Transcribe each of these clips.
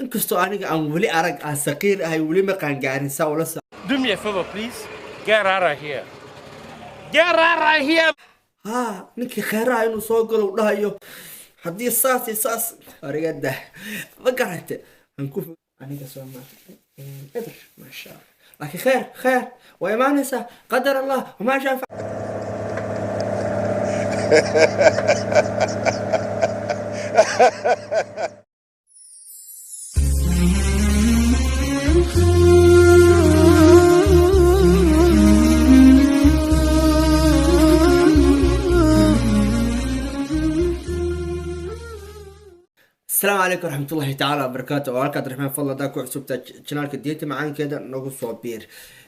inkastoo aniga aan weli arag aan saqiir ahay weli ma qaangaarin saa ula Do me a favor, please. Get out of here. Get out of here. ها ninkii khayraha inuu soo galo u dhahayo haddii saas iyo saas arigada ma garate aan ku aniga soo ma eber maasha Allah laakiin khayr waa imaanaysaa qadar Allah wama shaa السلام عليكم ورحمة الله تعالى وبركاته وعليكم عبد الرحمن فضل داكو عصوبة شنالك ديتي معان كده نقول صوبير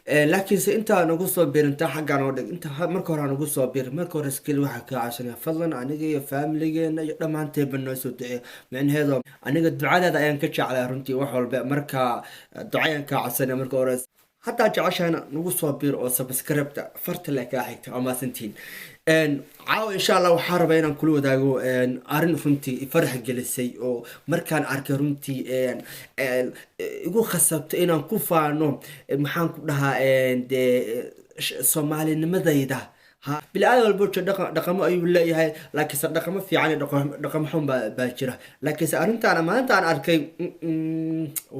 لكن انت نقول صوبير انت حق انا ودك انت مركور نقول صوبير مركور سكيل واحد عشان فضلا انا جاي فاملي لما انت بالناس ودعي من هذا انا الدعاء هذا ايان كتش على رنتي وحول مركا دعاء كعسنا مركور حتى عشان نقول صوبير او سبسكريبت فرت لك حيت او ما سنتين caawa insha allah waxaa rabaa inaan kula wadaago arrin runtii farax gelisay oo markaan arkay runtii igu khasabtay inaan ku faano maxaan ku dhahaa dee soomaalinimadayda ha bilaa walba dhaqamo ayuu leeyahay laakiin dhaqamo fiican iyo dhaqamo xun baa jira laakiin arrintan maanta aan arkay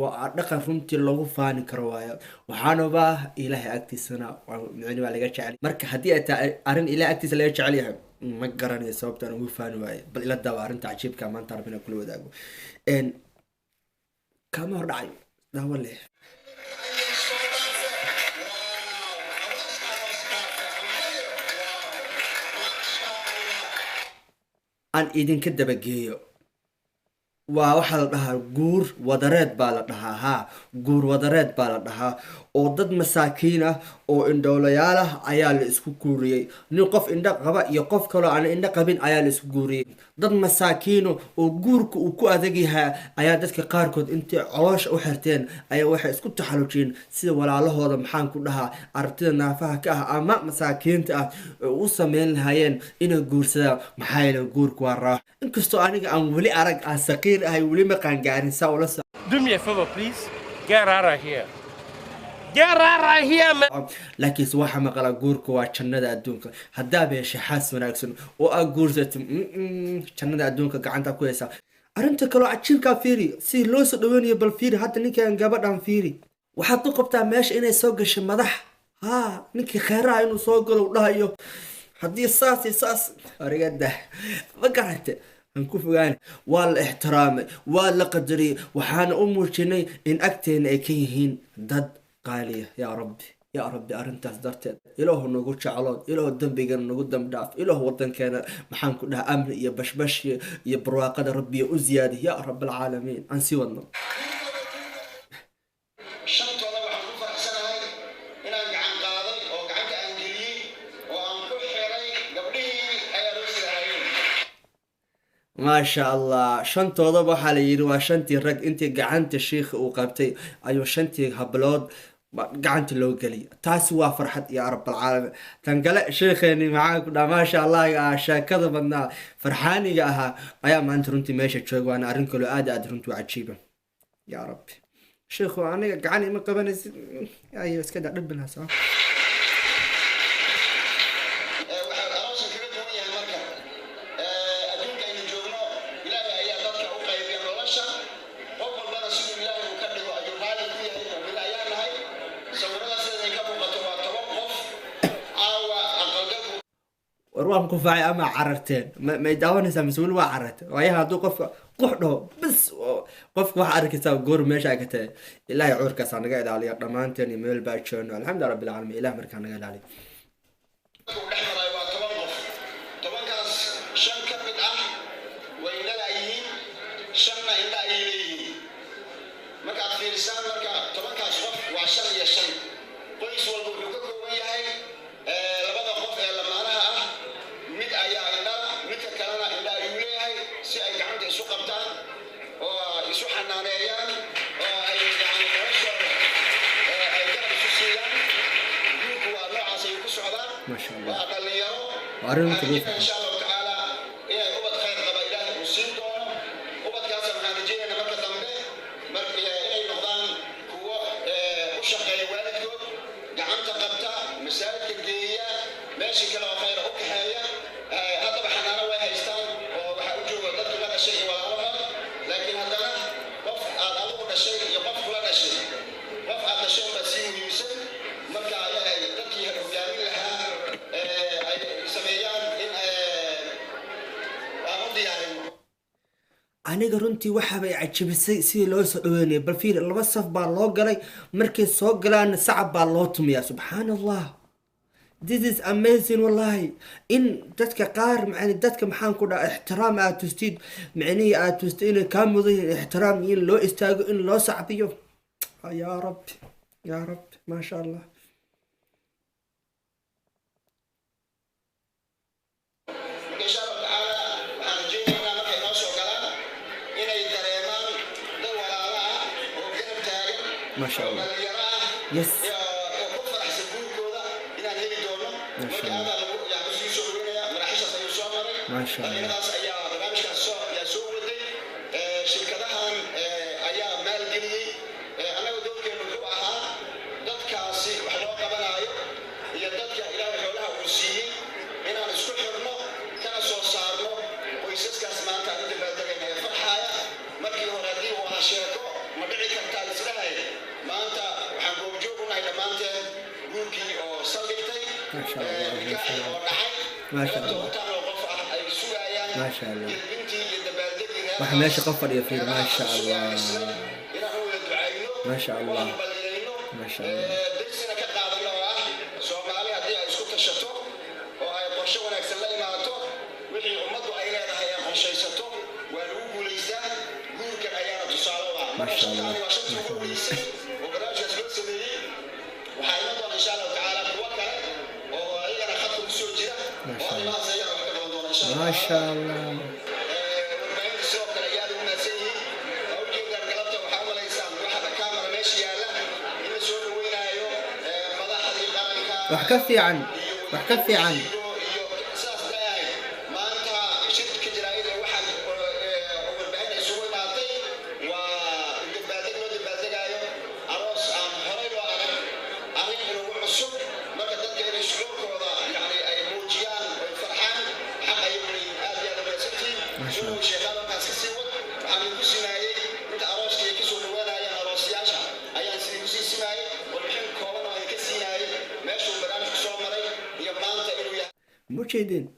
waa dhaqan runtii lagu faani karo waayo waxaanaba ilaahay agtiisana micni waa laga jecel marka haddii ay tahay arrin ilaahay agtiisa laga jecel yahay ma garanayo sababtaan ugu faani waayo bal ila daawa arrinta cajiibka maanta rabina kula wadaago kama hor dhacay daawo leh aan idinka dabageeyo waa waxaa la dhahaa guur wadareed baa la dhahaa haa guur wadareed baa la dhahaa oo dad masaakiin ah oo indhoolayaal ah ayaa la isku guuriyey nin qof indho qaba iyo qof kaloo aan indho qabin ayaa la isku guuriyey dad masaakiino oo guurka uu ku adag yahay ayaa dadka qaarkood intay caloosha u xirteen ayaa waxay isku taxallujiyeen sida walaalahooda maxaan ku dhahaa aragtida naafaha ka ah ama masaakiinta ah u sameyn lahaayeen inay guursadaan maxaa yeelay guurku waa raaxo inkastoo aniga aan weli arag aan saqiir ahay weli ma qaangaarin saa ula Do me a favor, please. Get out of here. Get out of here, man. laakiin waxa maqala guurku waa jannada adduunka haddaa beesha xaas wanaagsan oo aad guursato jannada adduunka gacanta ku haysa arrinta kale cajiibka fiiri si loo soo dhaweynayo bal fiiri hadda ninkan gabadhan fiiri waxaad u qabtaa meesha inay soo gashay madax ha ninkii khayraha inuu soo galo u dhahayo haddii saas iyo saas arigada ma garate aan ku fogaan waa la ixtiraamay waa la qadariyay waxaana u muujinay in agteena ay ka yihiin dad qaaliya yaa rabbi arrintaas darteed ilaahu nagu jeclood ilaahu dembigana nagu dambdhaaf ilaahu wadankeena maxaan ku dhahaa amni iyo bashbash iyo barwaaqada rabbiya u ziyaadi yaa rabbilcaalamiin aan sii wadno ما شاء الله شنطة waxaa la yiri waa shantii rag intii gacanta sheekha uu qabtay ayuu shantii hablood gacanta loo galiyay taasi waa farxad ya rabbal caalamiin tan kale sheekheeni maxaa ku dhamaa ma sha Allah shaakada badnaa farxaaniga ahaa ayaa maanta runtii meesha jooga waana arrin kale aad runtii cajiib ya rabbi sheekhu aniga gacan ima qabanaysid ayo iska dhibna soo وروح كفاية أما عررتين ما يداون يسمى مسؤول وعررت وياها دو قف قحده بس قف وحرك يسوي جور ماشي كته إلا يعور كسان قاعد عليه ضمان تاني ميل باتشون الحمد لله رب العالمين إله مركان قاعد عليه ما شاء الله وأرنك بوفا إن شاء الله تعالى إيه أبد خير قبائل مسلم وبد كاسم هذا جينا مركز aniga runtii waxaabay cajabisay sidii loo soo dhaweynaya bal fiir laba saf baa loo galay markay soo galaan sacab baa loo tumiyaa subxaan allah this is amazing wallahi in dadka qaar macni dadka maxaan ku dhaha ixtiraam aad tustid macnihii aad tustid inay kaa mudan yihiin ixtiraam in loo istaago in loo sacbiyo yaa rabbi yaa rabbi maasha allah ما شاء الله يس ما شاء الله ما شاء الله ما شاء الله ما شاء الله ما شاء الله واحد ماشي قفر يا فيل ما شاء الله ما شاء الله ما شاء الله ما شاء الله ما شاء الله وحكفي عن وحكفي عن ما شاء الله مشاهدين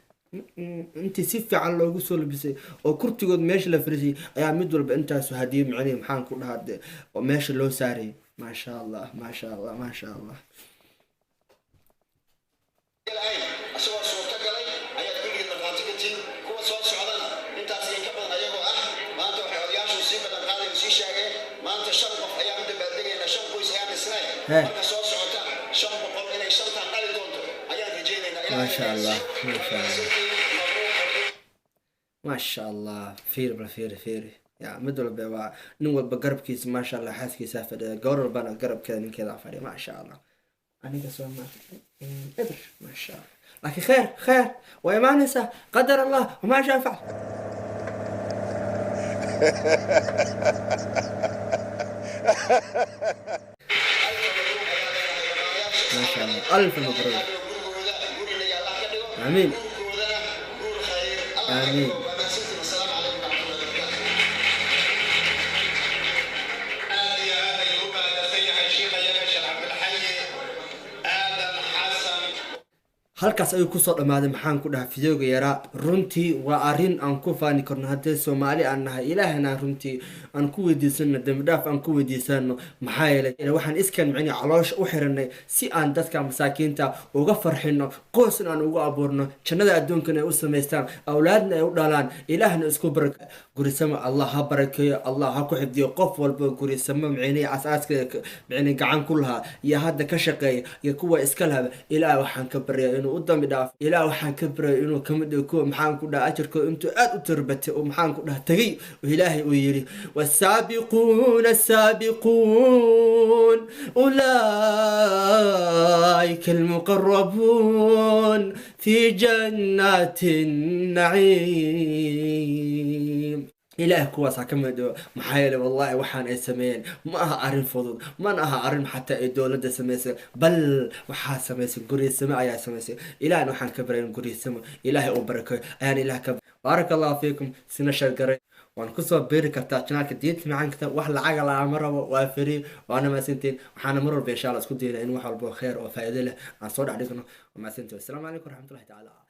انت سيف عن لوجو سو لبسي او كرتيغود ماشي لا فريسي ايا ميد ولب انتاس هدي معني maxaan ku dhahaa oo meesha loo saaray ما شاء الله ما شاء الله ما شاء الله ما شاء الله ما شاء الله ما شاء الله فير بلا فير يا مدول بوا نول بقرب كيس ما شاء الله حاس كيس سافر قرر بنا قرب كذا من كذا فاري ما شاء الله أنا قصوا ما قدر ما شاء الله لكن خير وما ننسى قدر الله وما شاء فعل ما شاء الله ألف مبروك آمين آمين halkaas ayuu ku soo dhamaaday maxaan ku dhahaa fideoga yaraa runtii waa arin aan ku faani karno haddii Soomaali aan nahay ilaahna runtii aan ku weydiisano dambi dhaaf aan ku weydiisano maxaa yeelay waxaan iskan macni caloosh u xiranay si aan dadka masaakiinta uga farxino qoysna aan ugu abuurno jannada adduunkana ay u sameystaan awlaadna ay u dhalaan ilaahna isku baraka gurisama Allah ha barakeeyo Allah ha ku xifdiyo qof walba gurisama macni asaaska macni gacan ku lahaa iyo hadda ka shaqeeya iyo kuwa iska lahaa ilaah waxaan ka baryaa ودم داف إلى وحن كبر إنه كم دكوا محن كده أجركوا أنتوا أتربت ومحن كده تجي وإلهي ويري والسابقون السابقون أولئك المقربون في جنات النعيم إله كواس حكمه محايلة والله وحان أي سمين ما أعرف فضل ما أعرف حتى الدولة سميسة بل وحا سميسة قرية السماء يا سميسة إله نحن كبرين قرية السماء إلهي أبركه يعني إله كبر بارك الله فيكم سنة شرقري وأنا كسر بيرك تاجناك ديت معك وحلا عقل عمره وافري وأنا ما سنتين وحنا مرور بإن شاء الله سكوت لأنه وحول بخير وفائدة له عن صور عليكم وما سنتين السلام عليكم ورحمة الله تعالى